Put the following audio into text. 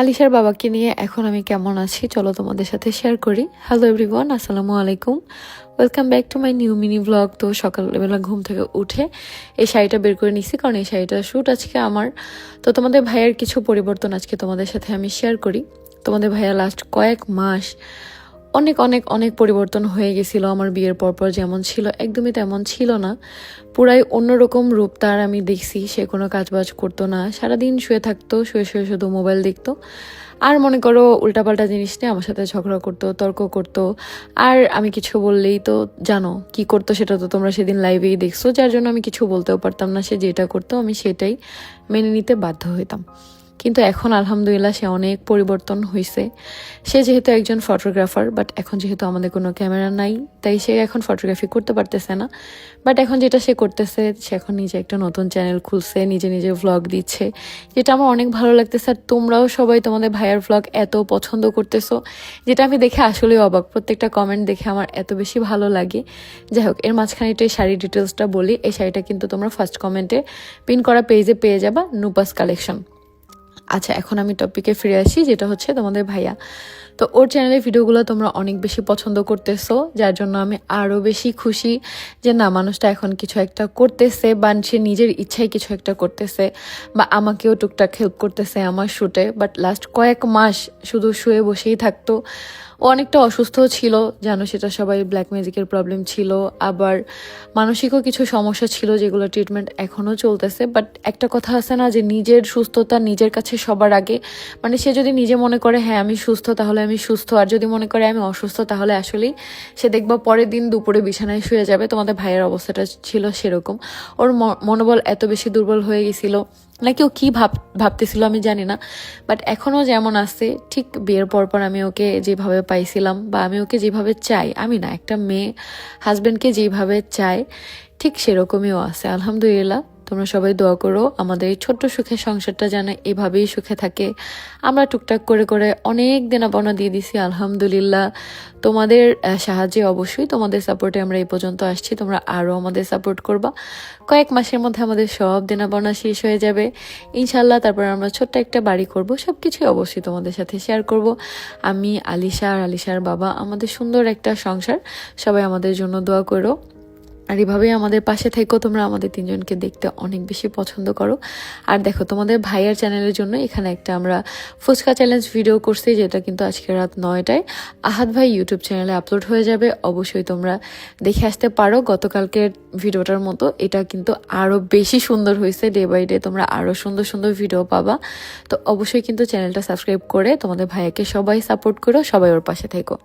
আলিশার বাবাকে নিয়ে এখন আমি কেমন আছি চলো তোমাদের সাথে শেয়ার করি। হ্যালো এভরিওয়ান, আসসালামু আলাইকুম, welcome back to my new mini blog. তো সকালবেলা ঘুম থেকে উঠে এই শাড়িটা বের করে নিচ্ছি, কারণ এই শাড়িটা শ্যুট আজকে আমার। তো তোমাদের ভাইয়ের কিছু পরিবর্তন আজকে তোমাদের সাথে আমি শেয়ার করি। তোমাদের ভাইয়া লাস্ট কয়েক মাস অনেক অনেক অনেক পরিবর্তন হয়ে গেছিল। আমার বিয়ের পরপর যেমন ছিল একদমই তেমন ছিল না, পুরাই অন্যরকম রূপ তার আমি দেখছি। সে কোনো কাজবাজ করতো না, সারাদিন শুয়ে থাকতো, শুয়ে শুয়ে শুধু মোবাইল দেখতো। আর মনে করো উল্টাপাল্টা জিনিস নিয়ে আমার সাথে ঝগড়া করতো, তর্ক করতো। আর আমি কিছু বললেই তো জানো কি করতো, সেটা তো তোমরা সেদিন লাইভেই দেখছো, যার জন্য আমি কিছু বলতেও পারতাম না। সে যেটা করতো আমি সেটাই মেনে নিতে বাধ্য হইতাম। কিন্তু এখন আলহামদুলিল্লাহ সে অনেক পরিবর্তন হয়েছে। সে যেহেতু একজন ফটোগ্রাফার, বাট এখন যেহেতু আমাদের কোনো ক্যামেরা নাই, তাই সে এখন ফটোগ্রাফি করতে পারতেছে না। বাট এখন যেটা সে করতেছে, সে এখন নিজে একটা নতুন চ্যানেল খুলছে, নিজে নিজে ভ্লগ দিচ্ছে, যেটা আমার অনেক ভালো লাগতেছে। আর তোমরাও সবাই তোমাদের ভাইয়ার ভ্লগ এত পছন্দ করতেছো, যেটা আমি দেখে আসলেই অবাক। প্রত্যেকটা কমেন্ট দেখে আমার এত বেশি ভালো লাগে। যাই হোক, এর মাঝখানে একটু এই শাড়ির ডিটেলসটা বলি। এই শাড়িটা কিন্তু তোমরা ফার্স্ট কমেন্টে পিন করা পেজে পেয়ে যাবা, নুপাস কালেকশন। আচ্ছা, এখন আমি টপিকে ফিরে আসি, যেটা হচ্ছে তোমাদের ভাইয়া। তো ওর চ্যানেলের ভিডিওগুলো তোমরা অনেক বেশি পছন্দ করতেছো, যার জন্য আমি আরও বেশি খুশি যে না, মানুষটা এখন কিছু একটা করতেছে, বা সে নিজের ইচ্ছায় কিছু একটা করতেছে, বা আমাকেও টুকটাক হেল্প করতেছে আমার শ্যুটে। বাট লাস্ট কয়েক মাস শুধু শুয়ে বসেই থাকতো। ও অনেকটা অসুস্থ ছিল, জানো সেটা সবাই, ব্ল্যাক ম্যাজিকের প্রবলেম ছিল, আবার মানসিকও কিছু সমস্যা ছিল, যেগুলো ট্রিটমেন্ট এখনও চলতেছে। বাট একটা কথা আছে না, যে নিজের সুস্থতা নিজের কাছে সবার আগে। মানে সে যদি নিজে মনে করে হ্যাঁ আমি সুস্থ, তাহলে আমি সুস্থ। আর যদি মনে করে আমি অসুস্থ, তাহলে আসলেই সে দেখবা পরের দিন দুপুরে বিছানায় শুয়ে যাবে। তোমাদের ভাইয়ের অবস্থাটা ছিল সেরকম। ওর মনোবল এত বেশি দুর্বল হয়ে গেছিল, নাকি ও কী ভাবতেছিল আমি জানি না। বাট এখনও যেমন আছে, ঠিক বিয়ের পরপর আমি ওকে যেভাবে পাইছিলাম, বা আমি ওকে যেভাবে চাই, আমি না, একটা মেয়ে হাজব্যান্ডকে যেভাবে চায় ঠিক সেরকমইও আছে আলহামদুলিল্লাহ। তোমরা সবাই দোয়া করো আমাদের এই ছোট্ট সুখের সংসারটা যেন এভাবেই সুখে থাকে। আমরা টুকটাক করে করে অনেক দেনাপাওনা দিয়ে দিছি আলহামদুলিল্লাহ। তোমাদের সাহায্যে, অবশ্যই তোমাদের সাপোর্টে আমরা এই পর্যন্ত আসছি। তোমরা আরও আমাদের সাপোর্ট করবা। কয়েক মাসের মধ্যে আমাদের সব দেনাপাওনা শেষ হয়ে যাবে ইনশাল্লাহ। তারপর আমরা ছোট্ট একটা বাড়ি করব, সব কিছুই অবশ্যই তোমাদের সাথে শেয়ার করব। আমি, আলিশা আর আলিশার বাবা, আমাদের সুন্দর একটা সংসার। সবাই আমাদের জন্য দোয়া করো। আর এভাবেই আমাদের পাশে থেকো। তোমরা আমাদের তিনজনকে দেখতে অনেক বেশি পছন্দ করো। আর দেখো, তোমাদের ভাইয়ার চ্যানেলের জন্য এখানে একটা আমরা ফুচকা চ্যালেঞ্জ ভিডিও করছি, যেটা কিন্তু আজকে রাত 9টায় আহাদ ভাই ইউটিউব চ্যানেলে আপলোড হয়ে যাবে। অবশ্যই তোমরা দেখে আসতে পারো। গতকালকের ভিডিওটার মতো এটা কিন্তু আরও বেশি সুন্দর হয়েছে। ডে বাই ডে তোমরা আরও সুন্দর সুন্দর ভিডিও পাবা। তো অবশ্যই কিন্তু চ্যানেলটা সাবস্ক্রাইব করে তোমাদের ভাইয়াকে সবাই সাপোর্ট করো, সবাই ওর পাশে থেকো।